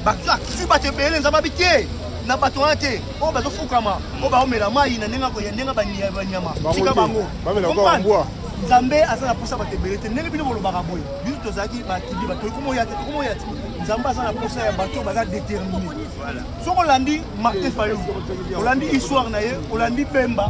[SPEAKER 10] bakza si ba te belé nzaba bitie na bato ate o bazo fukama o ba omela mai na nenga ko ya nenga banyama tika bango Nzambe asana posa ba te belé te neli bino bolo bakaboy biso tozaki ba tibi ba to komo ya Nzambe asana posa ya bato baza déterminé voilà soko landi Martin Fayulu olandi histoire na ye olandi Bemba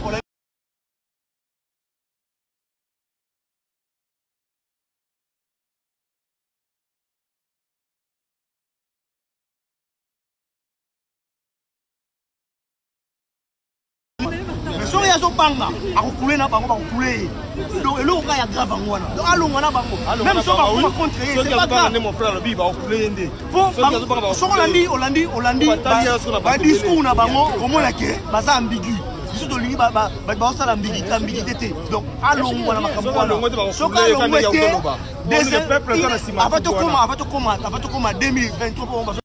[SPEAKER 10] soki azobanga akokule na bango bakokule donc eloko kaka ya grave yango wana donc alongwa na bango même so bakoma contre ye c'est pas grave olandi badiscours na bango komona ke baza ambigu biso tolingi baosala ambiguïté te donc alongwa na makambo wana soki alongwe te ava tokoma 2023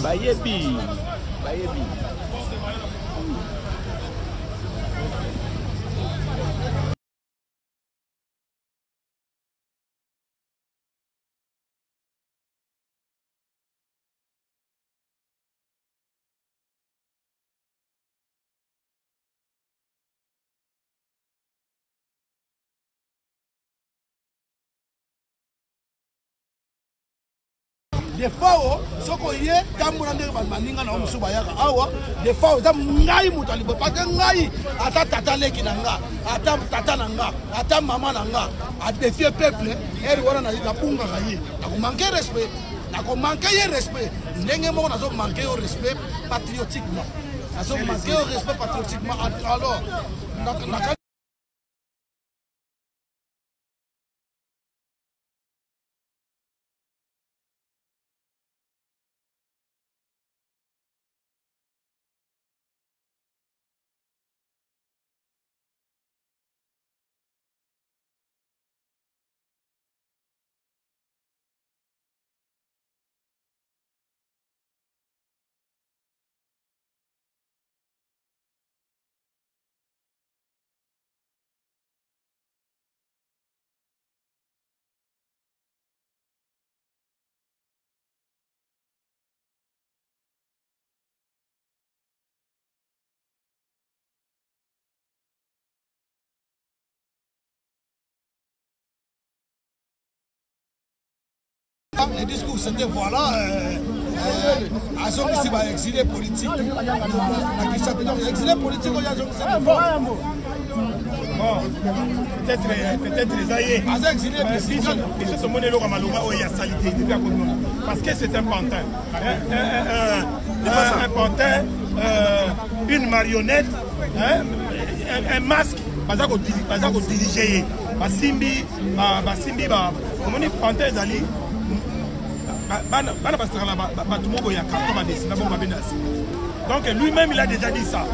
[SPEAKER 9] Bayebi.
[SPEAKER 10] des fois soko ye tambola ndenge baninga na omusu bayaka awa des fois za ngai mutu alibo pake ngai ata tata leki na nga ata tata na nga ata mama na nga a défier peuple eri wana na bunga ngai akomanke respect akomanke ye respect ndenge moko nazo manke yo respect patriotiquement nazo manke yo respect patriotiquement alors le discours c'était voilà azongisi ba exilé politique na Kinshasa donc exilé politique oya azongisi
[SPEAKER 5] bon peut-être les aïeux
[SPEAKER 10] aza exilé président
[SPEAKER 5] et ce monelo comme maloba oya salité depuis à côté parce que c'est un pantin un pantin une marionnette un masque baza ko diriger basimbi comment on pantin ezali bana basakala bato moko ya carton badesina bongo babenasi donc lui-même il a déjà dit ça.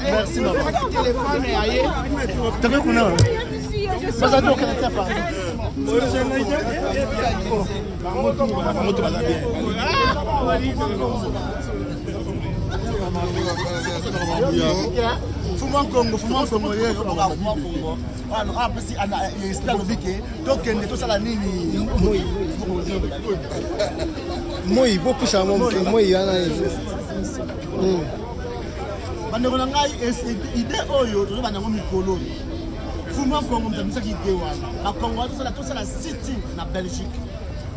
[SPEAKER 1] Merci, maman. T'as vu qu'on a? Ça va donc elle était pas. Fuma Congo, Fuma Congo,
[SPEAKER 10] moi beaucoup ça moi yana
[SPEAKER 1] bandeko na ngai ide oyo tozo bana ngo mikolo Fuma Congo mtamisa kide wana bakongo tosala city na Belgique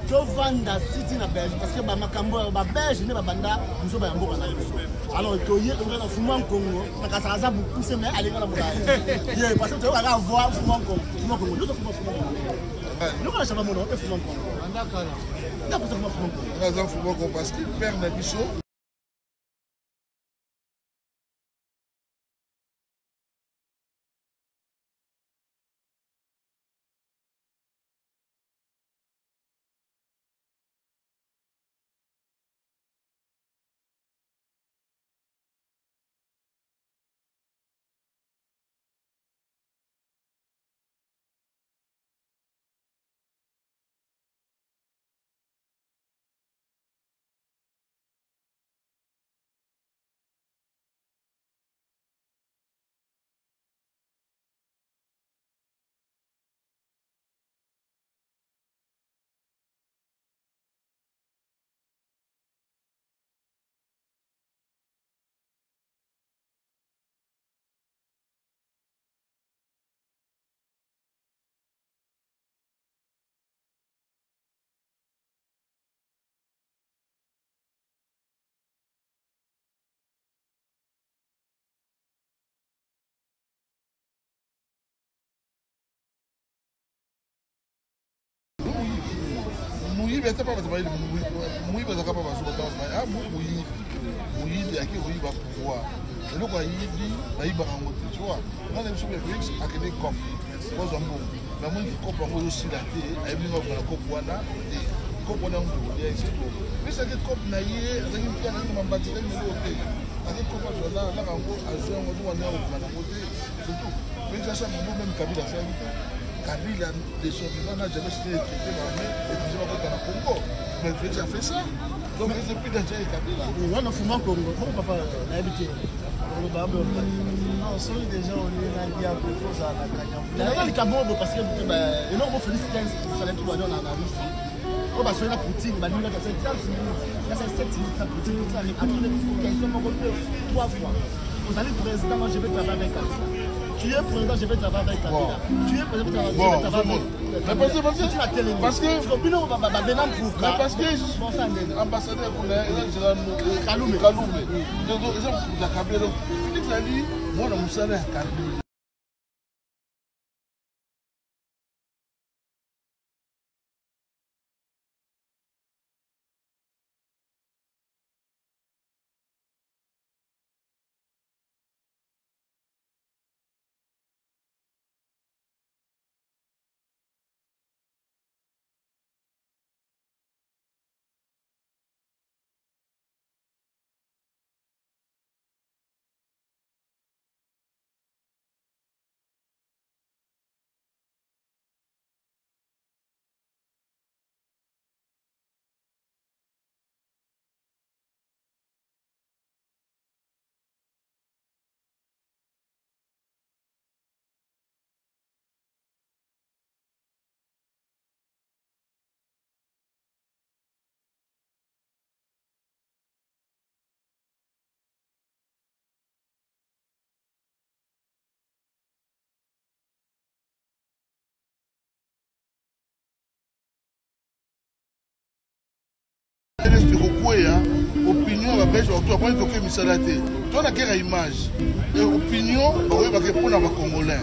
[SPEAKER 1] tovanda city na Belgique parce que ba makambo ba Belge ne babanda muso ba yamboka na biso alors toye na Fuma Congo na kasaza beaucoup c'est mais aller na molaye ye parce que tu vas voir Fuma Congo nous on a jamais mon Fuma Congo andaka na
[SPEAKER 3] Fuma Congo parce qu'il perd na biso. Oui, mais c'est pas parce que oui, parce que pas parce que ah oui, oui, il y a qui oui va pouvoir. Et donc il dit, il va remonter, tu vois. On aime sur les Félix à quel cop. Moi j'aime beaucoup. Mais moi qui cop en aussi la télé, elle me va la cop wana et cop wana on dit c'est tout. Mais c'est que cop naïe, c'est une pierre dans ma bâtisse mais l'autre. Avec cop là là en gros à jouer on doit aller au plan côté. C'est tout. Mais ça ça même Kabila ça. Kabila, les survivants n'ont jamais été traités l'armée et puis ils vont voter au Congo. Mais Félix a fait ça. Donc ils ont plus d'intérêt avec Kabila.
[SPEAKER 1] On a Fuma Congo. Comment papa a habité? Non, celui des gens, on est là, il y a plus de choses à la Kanyam. D'ailleurs, les Kabongo, parce que énorme Félix 15, ça l'a tout donné en Russie. On va se faire la poutine, bah nous là, c'est 15 minutes. Là, c'est 7 minutes la poutine. Après, ils sont montés 3 fois. Vous allez président, moi je vais travailler avec Kabila. Tu es président, je vais travailler avec Kabila. Tu es président, je vais travailler avec Kabila.
[SPEAKER 3] Parce que
[SPEAKER 1] ambassadeur
[SPEAKER 3] Kaloume. Donc ils ont la Kabila. Félix a dit, moi on a moussala à Kabila. Opinion va belge autour après toquer misalate. Toi na quelle image et opinion oui va que pour na congolais.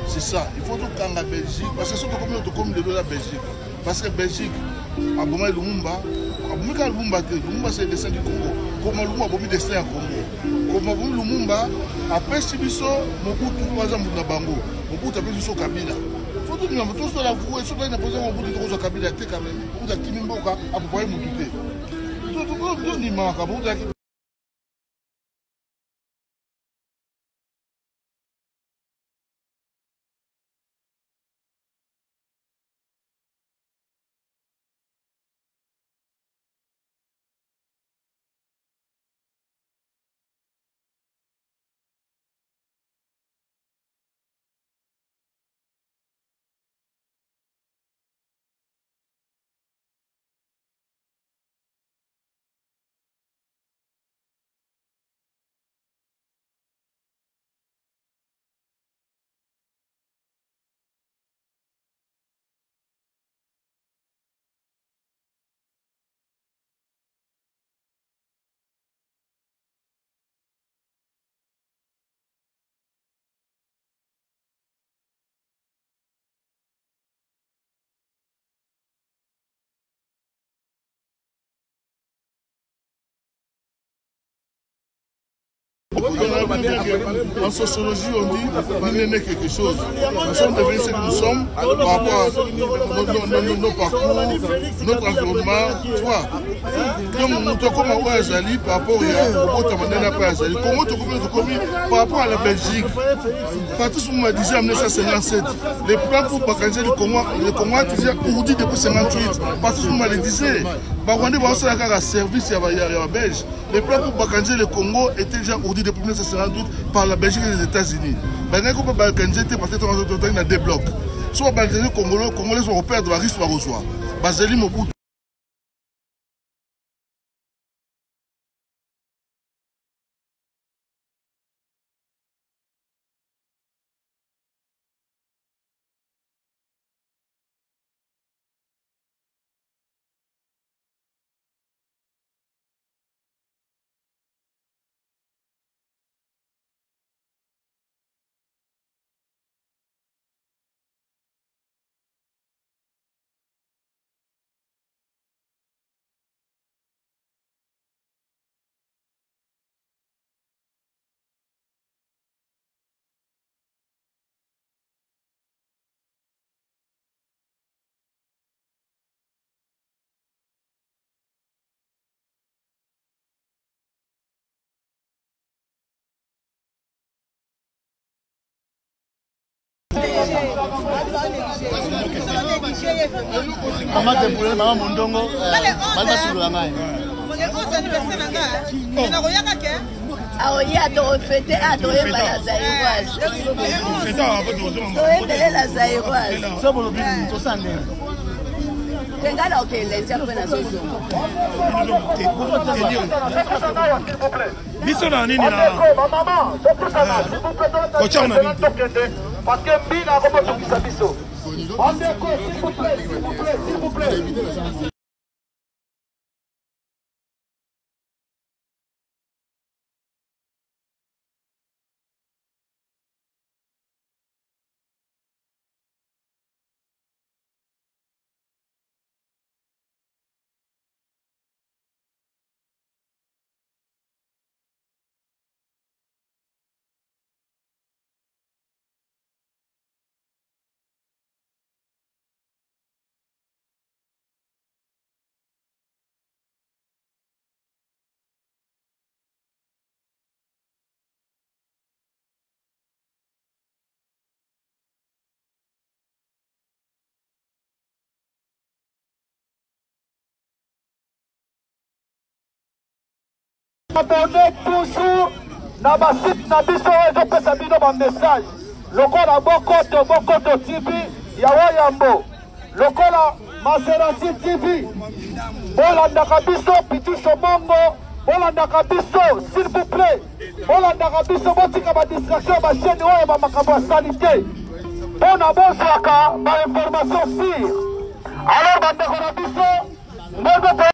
[SPEAKER 3] C'est ça, il faut tout kanga Belgique parce que surtout comme de la Belgique parce que Belgique aboma Lumumba, abomika Lumumba te, Lumumba c'est le destin du Congo. Comme Lumumba abomi destin à Congo. Comme abomi Lumumba, après Sibiso, Mobutu par exemple na bango, Mobutu après Sibiso Kabila. Faut tout dire, tout ça la vous et surtout na poser Mobutu trop Kabila te quand même. Mobutu a Kimimboka, a pouvoir Mobutu. Tout ni manka, Mobutu. En sociologie, on dit qu'il n'est quelque chose. Nous sommes devenus ce que nous sommes par rapport à nos parcours, notre environnement. Comme on voit Azali par rapport à la Belgique. Partout où on m'a dit en 1957, les plans pour Bakanzé, le Congo disaient Ourdi depuis 1958. Partout où on m'a disait, Barwandé va aussi avoir un service à la Belge. Les plans pour Bakanzé, le Congo étaient déjà Ourdi depuis 1958 par la Belgique et les États-Unis. Maintenant, quand Bakanzé était passé dans un débloc. Soit Bakanzé, Congolais sont repères de la risque par reçoit. Bazeli Mobutu.
[SPEAKER 1] Maman te problème, maman Mondongo, maman sur la main.
[SPEAKER 11] Ah oui, à ton fête, à ton la zaïroise. La zaïroise.
[SPEAKER 1] C'est bon, tout ça.
[SPEAKER 11] Tengala ok, les gens prennent la sauce.
[SPEAKER 5] Biso na nini na?
[SPEAKER 10] Maman,
[SPEAKER 5] Kocha na nini?
[SPEAKER 10] parce que Mbina comment tu dis biso. On déco, s'il vous plaît, s'il vous plaît, s'il vous plaît. Abonnez toujours na basite na biso oyo pesa bino ba message. Lokola Bokoto TV ya Wayambo. Lokola Maserati TV. Bolandaka biso Pitu Shomongo. Bolandaka biso s'il vous plaît. Bolandaka biso botika ba distraction ba chaîne oyo ba makambo ya sanité. Bona bozwaka ba information sûre. Alors bandeko na biso ndenge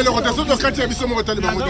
[SPEAKER 3] le rotation de quartier biso mo tali bango.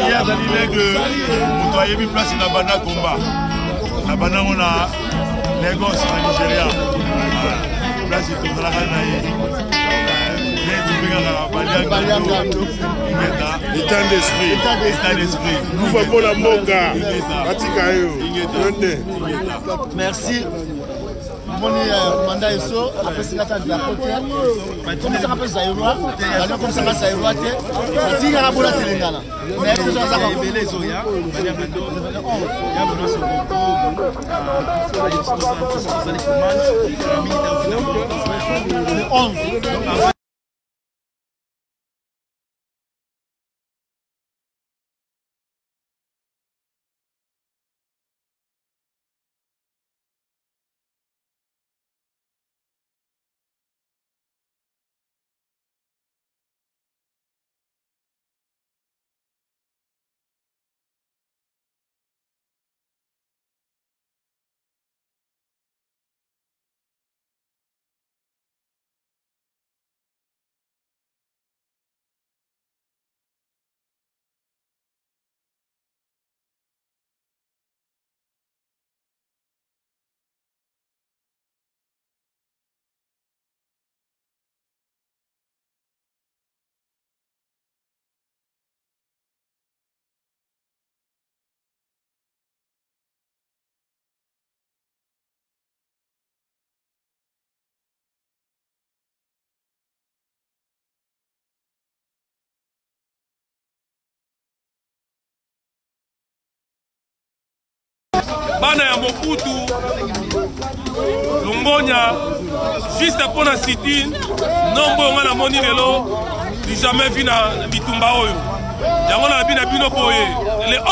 [SPEAKER 12] Hier, on a mis place dans la bana combat. La bana, on a Lagos, en Nigeria. Place, il tourne la état d'esprit. Nous faisons la moka.
[SPEAKER 1] Merci. Moni mandat iso après sinata de la côté comme ça après Zaïrois alors comme ça Zaïrois te tinga na bola telengana mais que ça ça belé zoya bali mando ya bana so ko
[SPEAKER 13] bana ya Mobutu Lumbonya juste pour la cité, nombre on a moni lelo, du jamais vu na bitumba oyo. Yango na bina bino boye, les 11.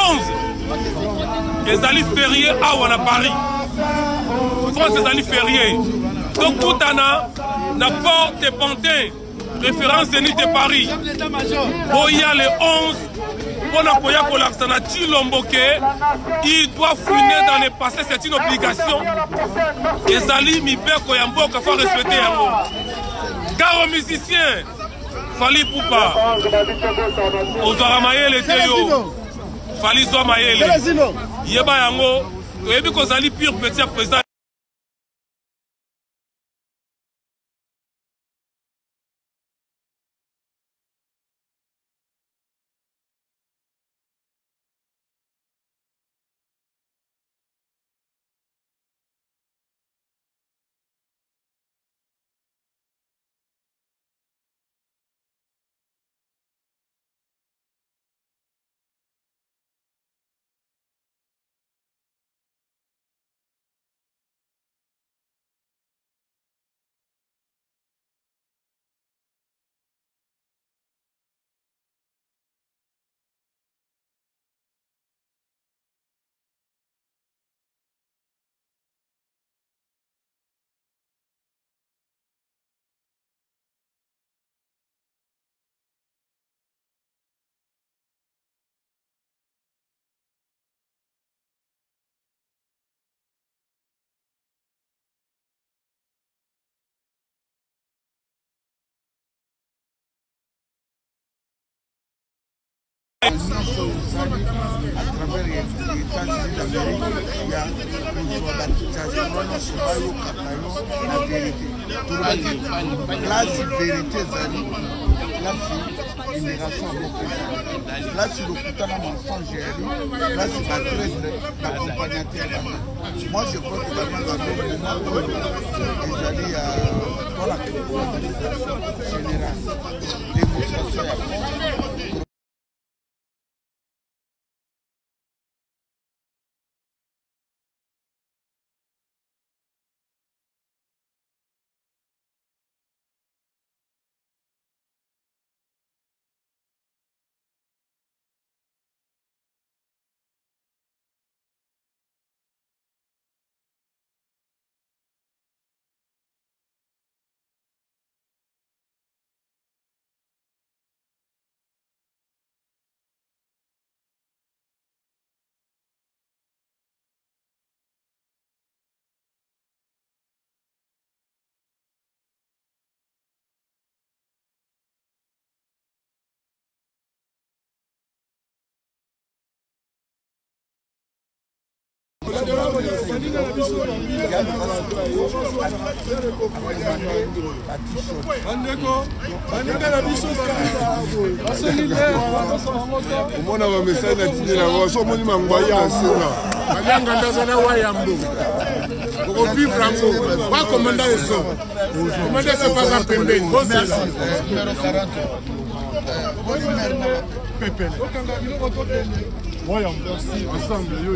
[SPEAKER 13] Les alliés fériés à Paris. France les alliés fériés. Donc tout na porte Pantin, référence Zénith de Paris. Boya les 11. Il doit fouiner dans le passé, c'est une obligation. Les alliés Mibeko Yamboka, il faut respecter un car aux musiciens, Fali Poupa, aux Aramaye les Théo, Fali Zoamaye, Yeba Yango, et puis qu'on allie pire petit président.
[SPEAKER 10] À travers les États-Unis d'Amérique, il y a une la vérité. Là, c'est vérité, là, c'est génération là, c'est le putain de mensonge, là, c'est la traite d'accompagnateur. Moi, je crois que la main ils allaient dans la générale, démonstration à fond.
[SPEAKER 14] Omona ba message na tini na wa so moni mangwaya asena banyanga ndazana wa yambo ko vivre ngo ba commandant eso commandant c'est pas un pembeni bon c'est là numéro 40 Pepe voyons merci ensemble yo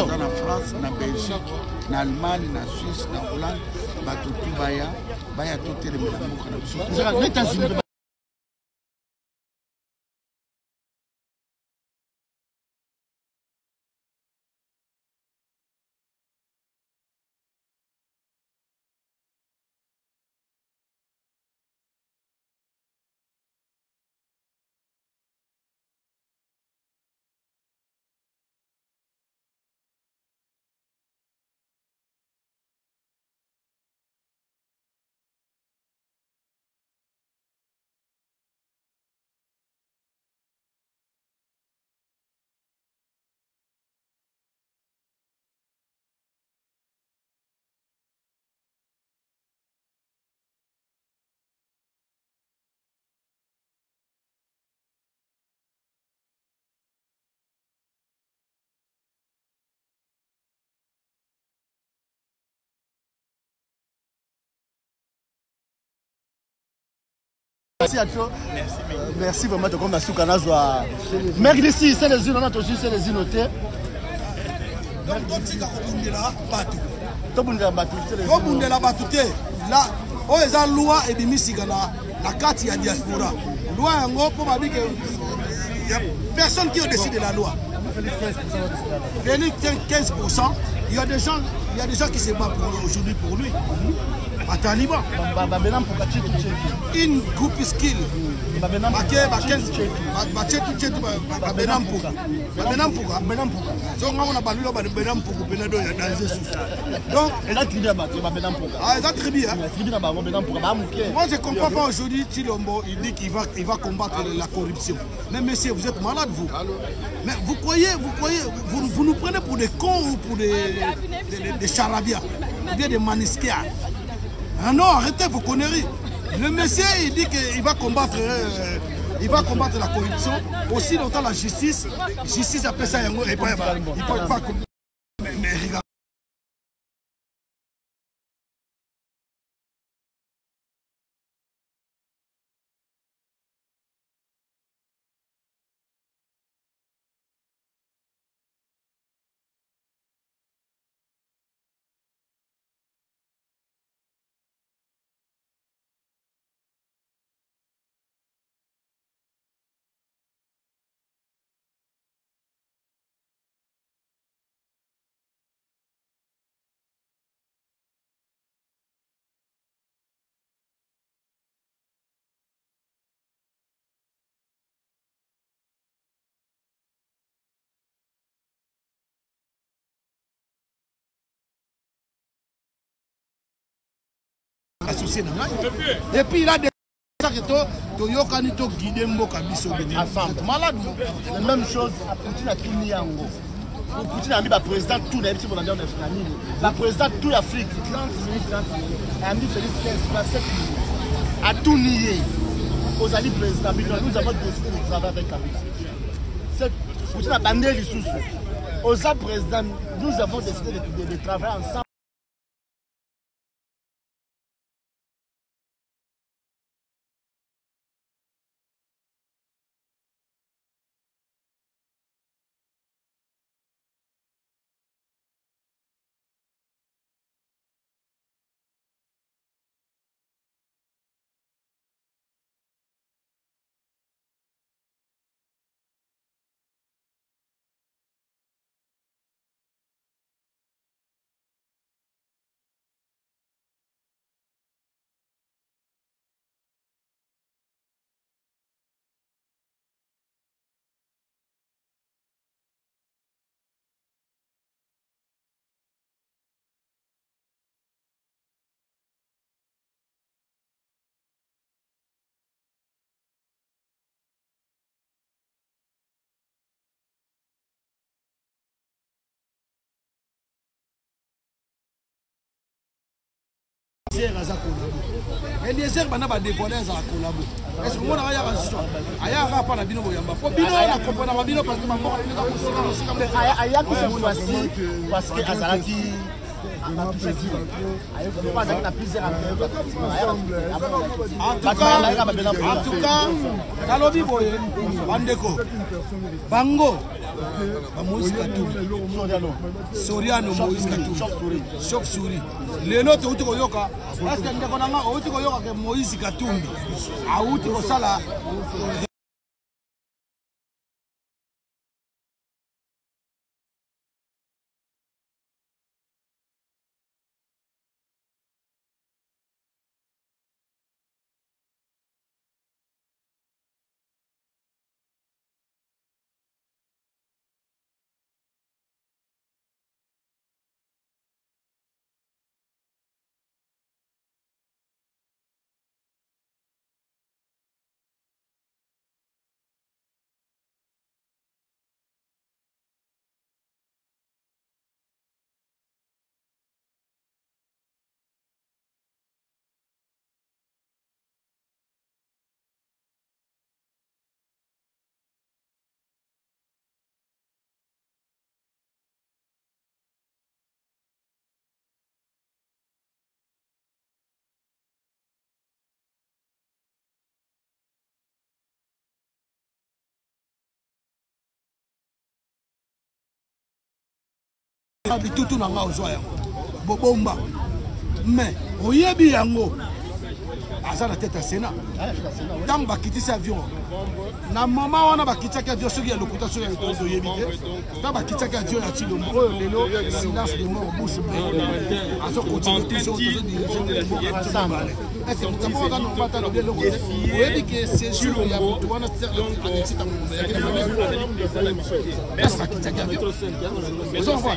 [SPEAKER 10] en France, en Belgique, en Allemagne, en Suisse, en Hollande, tout
[SPEAKER 1] Merci à toi. Merci vraiment de comme Souka Nazwa. Mercredi ici, c'est les unes, on a toujours c'est les unes notées.
[SPEAKER 15] Donc totika kobundela batu.
[SPEAKER 1] Tobundela batu, c'est les unes.
[SPEAKER 15] Kobundela batu te. Là, o eza loi ebimisika na kati ya diaspora. Loi yango po babike il y a personne qui décide de la loi. Félix 15%. Il y a des gens qui se battent aujourd'hui pour lui. À Taliban. Une groupuscule. Moi je comprends pas aujourd'hui Chilombo, il dit qu'il va combattre la corruption. Mais monsieur, vous êtes malade vous. Mais vous croyez, vous nous prenez pour des cons ou pour des charabia, ou bien des manisqués. Ah non, arrêtez vos conneries. Le monsieur, il dit qu'il va combattre la corruption. Aussi longtemps la justice appelle ça yango. Il peut pas. Mais regarde. Associé et puis il a des
[SPEAKER 1] malade. La même chose à Poutine à Kiniango. Poutine a mis le président tout le monde la président toute l'Afrique 30 minutes a mis Félix 15 7 minutes à tout nier aux alliés président. Nous avons décidé de travailler avec Kabila. Poutine a bandé les sous. Aux présidents, nous avons décidé de travailler ensemble.
[SPEAKER 15] Eliezer bana ba dévoiler za collabo. Est-ce que on a ya institution? Aya ra pa na bino boyamba. Fo bino na comprendre ba bino parce que maman il nous a
[SPEAKER 1] aya qui se voici parce que Azalaki
[SPEAKER 15] en tout cas, Kalobi Boye, Bandeko, Bango, Moïse Katou, Soriano Moïse Katou, Chauve-souris. Les notes au Yoka, est-ce que Moïse Katumbi, à Sala. ozwa bitutu na nga ozwa yango bobomba mais oyebi yango aza na tête ya Sénat ntango bakitisi avion na mama wana bakitiaki avion soki ya lokuta soki ya lokuta oyebi te ntango bakitiaki avion ya Tshilombo oyo lelo silence de mort bouche bée azokontinue toujours ese motambo wana obata lobi eloko te oyebi ke séjour ya moto wana alexita bakitiaki avion ozomva